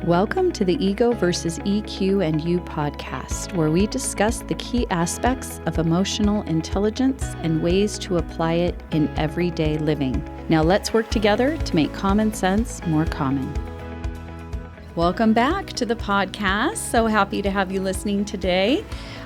Welcome to the Ego versus EQ and You podcast, where we discuss the key aspects of emotional intelligence and ways to apply it in everyday living. Now let's work together to make common sense more common. Welcome back to the podcast. So happy to have you listening today.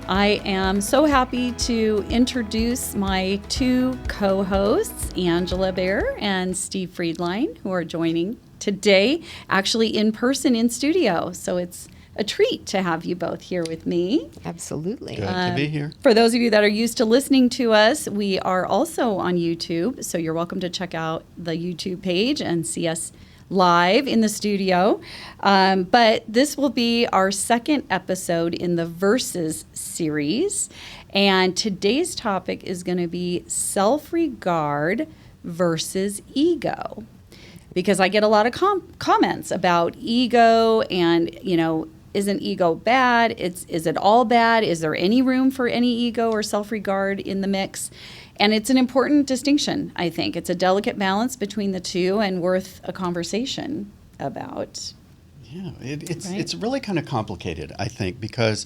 I am so happy to introduce my two co-hosts, Angela Baer and Steve Friedline, who are joining today, actually in person in studio. So it's a treat to have you both here with me. Absolutely. Good to be here. For those of you that are used to listening to us, we are also on YouTube. So you're welcome to check out the YouTube page and see us live in the studio. But this will be our second episode in the Versus series. And today's topic is going to be self-regard versus ego. Because I get a lot of comments about ego and, isn't ego bad? Is it all bad? Is there any room for any ego or self-regard in the mix? And it's an important distinction, I think. It's a delicate balance between the two and worth a conversation about. Yeah, it's really kind of complicated, I think, because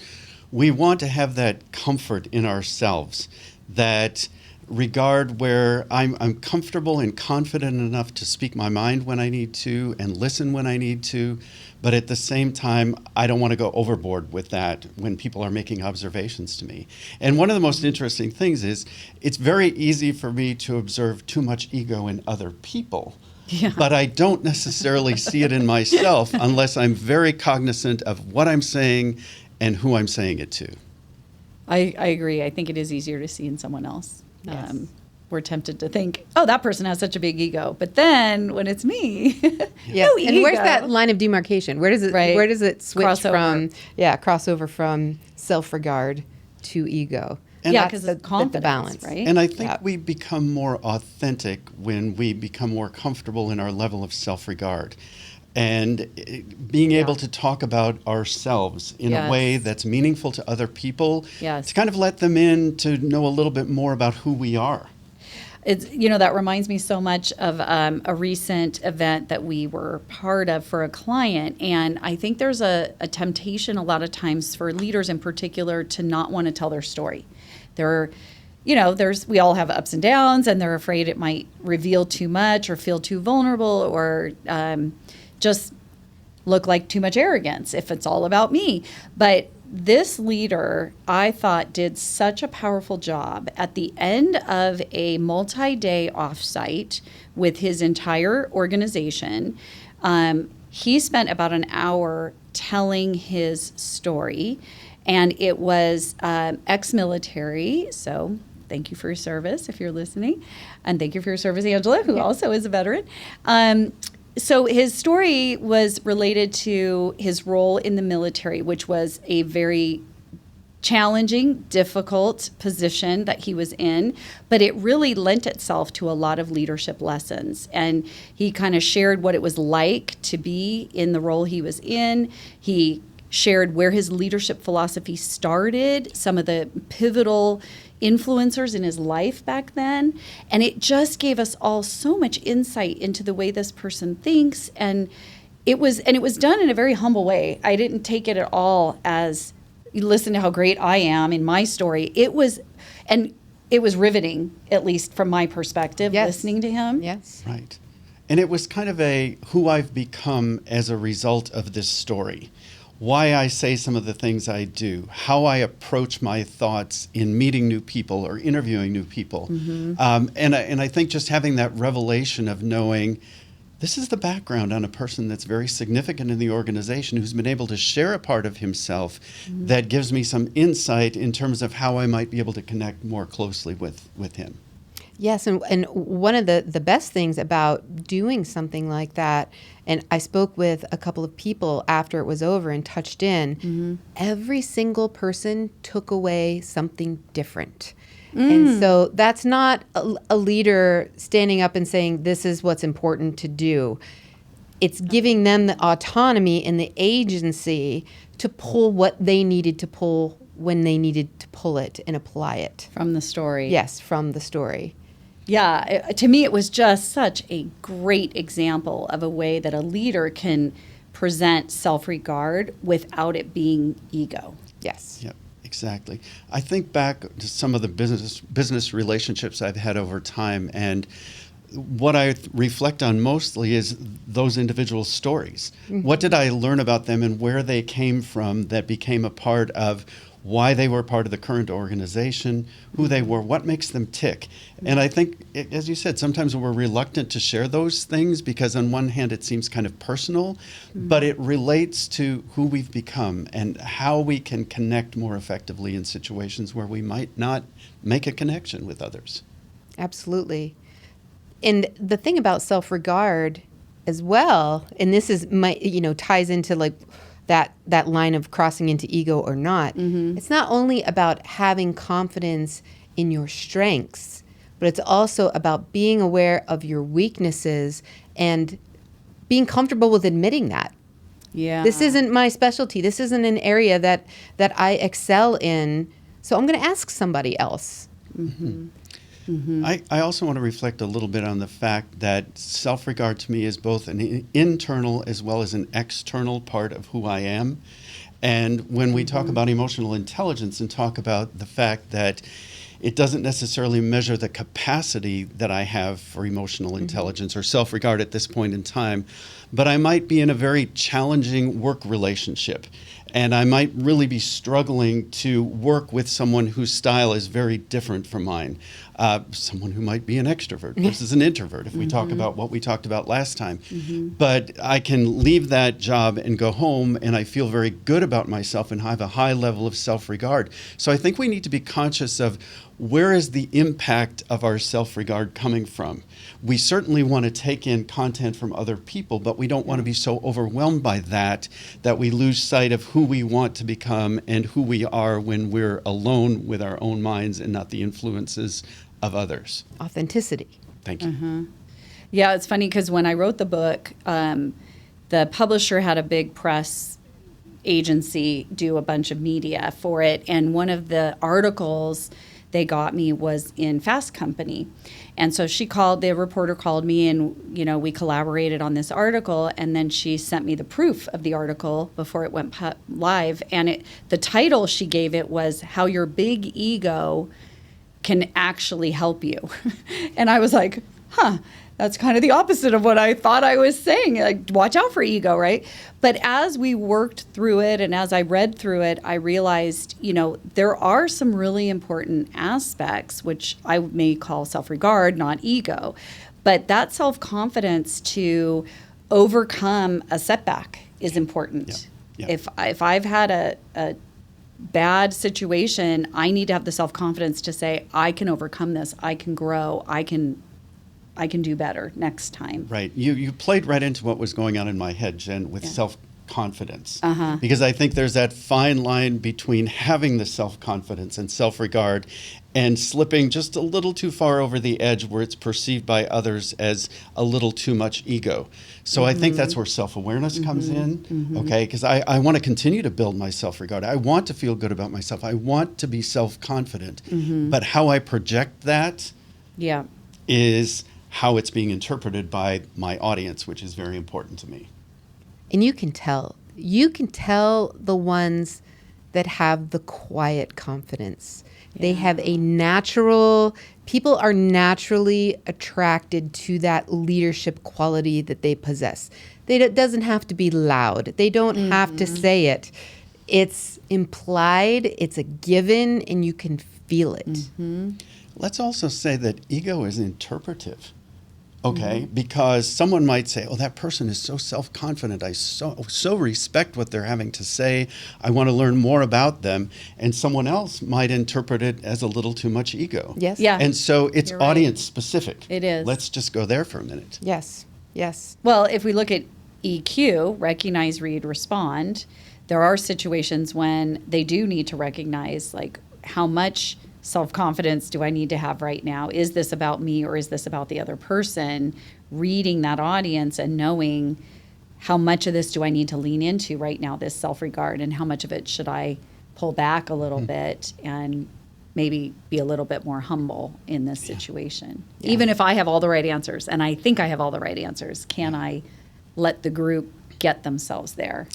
we want to have that comfort in ourselves, that regard where I'm comfortable and confident enough to speak my mind when I need to and listen when I need to, but at the same time, I don't want to go overboard with that when people are making observations to me. And one of the most interesting things is it's very easy for me to observe too much ego in other people. Yeah. But I don't necessarily see it in myself unless I'm very cognizant of what I'm saying and who I'm saying it to. I agree. I think it is easier to see in someone else. Yes. We're tempted to think, oh, that person has such a big ego. But then when it's me, yeah. no And ego. where's that line of demarcation? Where does it switch crossover from self-regard to ego? And because it's confidence, the balance, right? And I think we become more authentic when we become more comfortable in our level of self-regard. And being able to talk about ourselves in a way that's meaningful to other people, to kind of let them in to know a little bit more about who we are. It's, that reminds me so much of a recent event that we were part of for a client. And I think there's a temptation a lot of times for leaders in particular to not want to tell their story. We all have ups and downs, and they're afraid it might reveal too much or feel too vulnerable or just look like too much arrogance if it's all about me. But this leader, I thought, did such a powerful job at the end of a multi-day offsite with his entire organization. He spent about an hour telling his story, and it was ex-military, so thank you for your service if you're listening. And thank you for your service, Angela, who also is a veteran. So his story was related to his role in the military, which was a very challenging, difficult position that he was in, but it really lent itself to a lot of leadership lessons. And he kind of shared what it was like to be in the role he was in. He shared where his leadership philosophy started, some of the pivotal influencers in his life back then. And it just gave us all so much insight into the way this person thinks. And it was done in a very humble way. I didn't take it at all as, listen to how great I am in my story. It was riveting, at least from my perspective, listening to him. Yes. Right. And it was kind of who I've become as a result of this story. Why I say some of the things I do, how I approach my thoughts in meeting new people or interviewing new people. Mm-hmm. And I think just having that revelation of knowing this is the background on a person that's very significant in the organization who's been able to share a part of himself that gives me some insight in terms of how I might be able to connect more closely with him. Yes, and one of the best things about doing something like that, and I spoke with a couple of people after it was over and touched in, every single person took away something different. And so that's not a leader standing up and saying, this is what's important to do. It's giving them the autonomy and the agency to pull what they needed to pull when they needed to pull it and apply it. From the story. Yes, from the story. Yeah, to me, it was just such a great example of a way that a leader can present self-regard without it being ego. Yes. Yep, exactly. I think back to some of the business relationships I've had over time, and what I reflect on mostly is those individual stories. What did I learn about them and where they came from that became a part of why they were part of the current organization, who they were, what makes them tick. And I think, as you said, sometimes we're reluctant to share those things because on one hand it seems kind of personal, but it relates to who we've become and how we can connect more effectively in situations where we might not make a connection with others. Absolutely. And the thing about self-regard as well, and this is ties into like that line of crossing into ego or not. It's not only about having confidence in your strengths, but it's also about being aware of your weaknesses and being comfortable with admitting that. Yeah. This isn't my specialty. This isn't an area that I excel in. So I'm going to ask somebody else. I also want to reflect a little bit on the fact that self-regard to me is both an internal as well as an external part of who I am. And when we talk about emotional intelligence and talk about the fact that it doesn't necessarily measure the capacity that I have for emotional intelligence or self-regard at this point in time, but I might be in a very challenging work relationship. And I might really be struggling to work with someone whose style is very different from mine. Someone who might be an extrovert versus an introvert, if we talk about what we talked about last time. But I can leave that job and go home, and I feel very good about myself and have a high level of self-regard. So I think we need to be conscious of where is the impact of our self-regard coming from. We certainly want to take in content from other people, but we don't want to be so overwhelmed by that we lose sight of who we want to become and who we are when we're alone with our own minds and not the influences of others. Authenticity. Thank you. Yeah, it's funny because when I wrote the book, the publisher had a big press agency do a bunch of media for it. And one of the articles they got me was in Fast Company. And so the reporter called me and, we collaborated on this article. And then she sent me the proof of the article before it went live. And the title she gave it was How Your Big Ego Can Actually Help You. And I was like, that's kind of the opposite of what I thought I was saying. Like, watch out for ego, right? But as we worked through it and as I read through it, I realized, there are some really important aspects, which I may call self-regard, not ego. But that self-confidence to overcome a setback is important. Yeah. If I've had a bad situation, I need to have the self-confidence to say, I can overcome this, I can grow, I can do better next time. Right. You played right into what was going on in my head, Jen, with self-confidence. Because I think there's that fine line between having the self-confidence and self-regard and slipping just a little too far over the edge where it's perceived by others as a little too much ego. So I think that's where self-awareness comes in, okay? Because I want to continue to build my self-regard. I want to feel good about myself. I want to be self-confident. But how I project that is how it's being interpreted by my audience, which is very important to me. And you can tell the ones that have the quiet confidence. They have people are naturally attracted to that leadership quality that they possess. It doesn't have to be loud. They don't have to say it. It's implied, it's a given, and you can feel it. Let's also say that ego is interpretive. Okay, because someone might say, "Oh, that person is so self-confident. I so respect what they're having to say. I want to learn more about them." And someone else might interpret it as a little too much ego. Yes. Yeah. And so it's You're right. audience specific. It is. Let's just go there for a minute. Yes. Yes. Well, if we look at EQ, recognize, read, respond, there are situations when they do need to recognize, like, how much self-confidence do I need to have right now? Is this about me or is this about the other person? Reading that audience and knowing how much of this do I need to lean into right now, this self-regard, and how much of it should I pull back a little bit and maybe be a little bit more humble in this situation. Even if I have all the right answers and I think I have all the right answers, can I let the group get themselves there.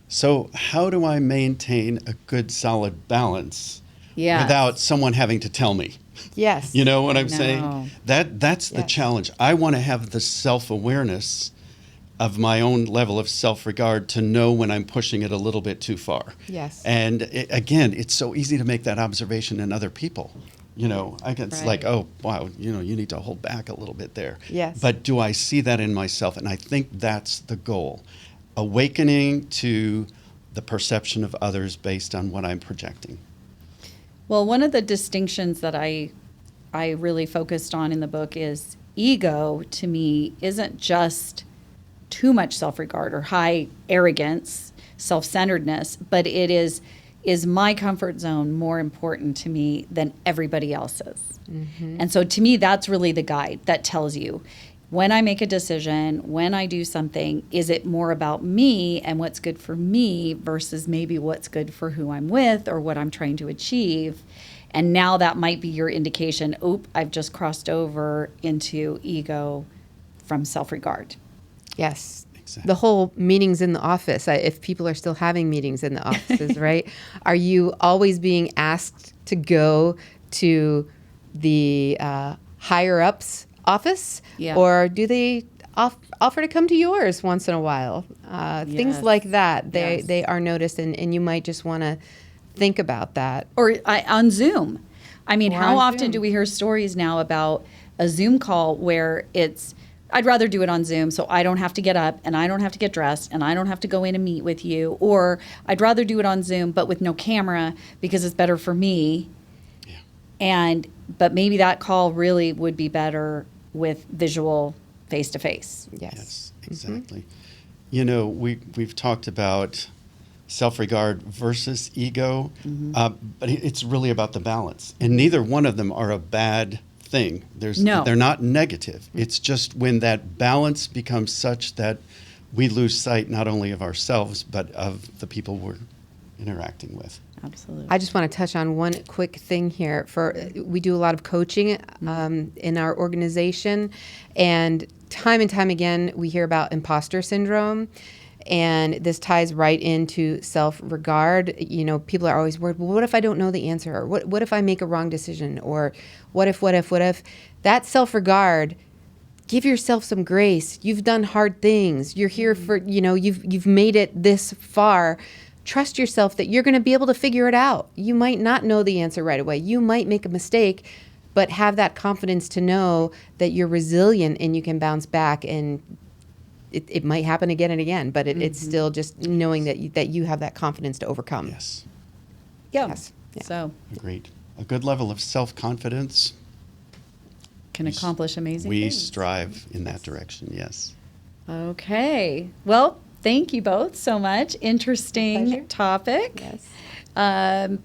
So how do I maintain a good, solid balance Yes. without someone having to tell me? Yes. You know what I'm know. saying? That's the Yes. challenge. I want to have the self-awareness of my own level of self-regard to know when I'm pushing it a little bit too far. Yes. And again, it's so easy to make that observation in other people. You know, it's Right. like, oh, wow, you know, you need to hold back a little bit there. Yes. But do I see that in myself? And I think that's the goal. Awakening to the perception of others based on what I'm projecting. Well, one of the distinctions that I really focused on in the book is ego, to me, isn't just too much self-regard or high arrogance, self-centeredness, but it is my comfort zone more important to me than everybody else's? And so to me, that's really the guide that tells you, when I make a decision, when I do something, is it more about me and what's good for me versus maybe what's good for who I'm with or what I'm trying to achieve? And now that might be your indication, I've just crossed over into ego from self-regard. Yes. Exactly. The whole meetings in the office, if people are still having meetings in the offices, right? Are you always being asked to go to the higher ups office? Yeah. Or do they offer to come to yours once in a while? Things Yes. like that, Yes. they are noticed, and you might just want to think about that. Or on Zoom. I mean, Or how on often Zoom. do we hear stories now about a Zoom call where I'd rather do it on Zoom so I don't have to get up and I don't have to get dressed and I don't have to go in and meet with you. Or I'd rather do it on Zoom but with no camera because it's better for me. But maybe that call really would be better with visual face-to-face. Yes. Yes, exactly. You know, we've talked about self-regard versus ego, but it's really about the balance. And neither one of them are a bad thing. No. They're not negative. It's just when that balance becomes such that we lose sight not only of ourselves, but of the people we're interacting with. Absolutely. I just want to touch on one quick thing here. We do a lot of coaching in our organization, and time again we hear about imposter syndrome, and this ties right into self-regard. You know, people are always worried, well, what if I don't know the answer? Or what if I make a wrong decision? Or what if? That self-regard, give yourself some grace. You've done hard things. You're here for, you've made it this far. Trust yourself that you're going to be able to figure it out. You might not know the answer right away. You might make a mistake, but have that confidence to know that you're resilient and you can bounce back, and it might happen again and again, but it's still just knowing that you have that confidence to overcome. Yes, Yeah. Yes. Yeah. So agreed. A good level of self-confidence, can accomplish amazing we things. strive in that direction, yes. Okay. Well, thank you both so much. Interesting Pleasure. topic. Yes.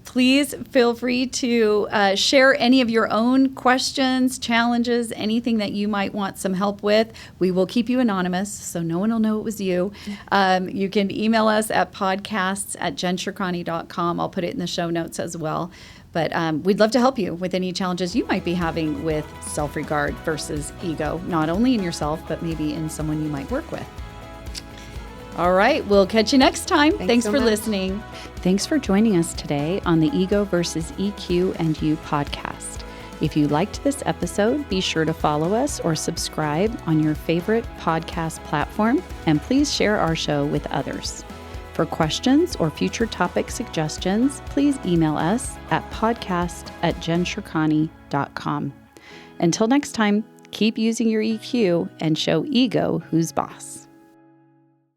Please feel free to share any of your own questions, challenges, anything that you might want some help with. We will keep you anonymous, so no one will know it was you. You can email us at podcasts@jenshirkani.com. I'll put it in the show notes as well. But we'd love to help you with any challenges you might be having with self-regard versus ego, not only in yourself, but maybe in someone you might work with. All right, we'll catch you next time. Thanks so for much. listening. Thanks for joining us today on the Ego versus EQ and You podcast. If you liked this episode, be sure to follow us or subscribe on your favorite podcast platform, and please share our show with others. For questions or future topic suggestions, please email us at podcast@jenshirkani.com. Until next time, keep using your EQ and show ego who's boss.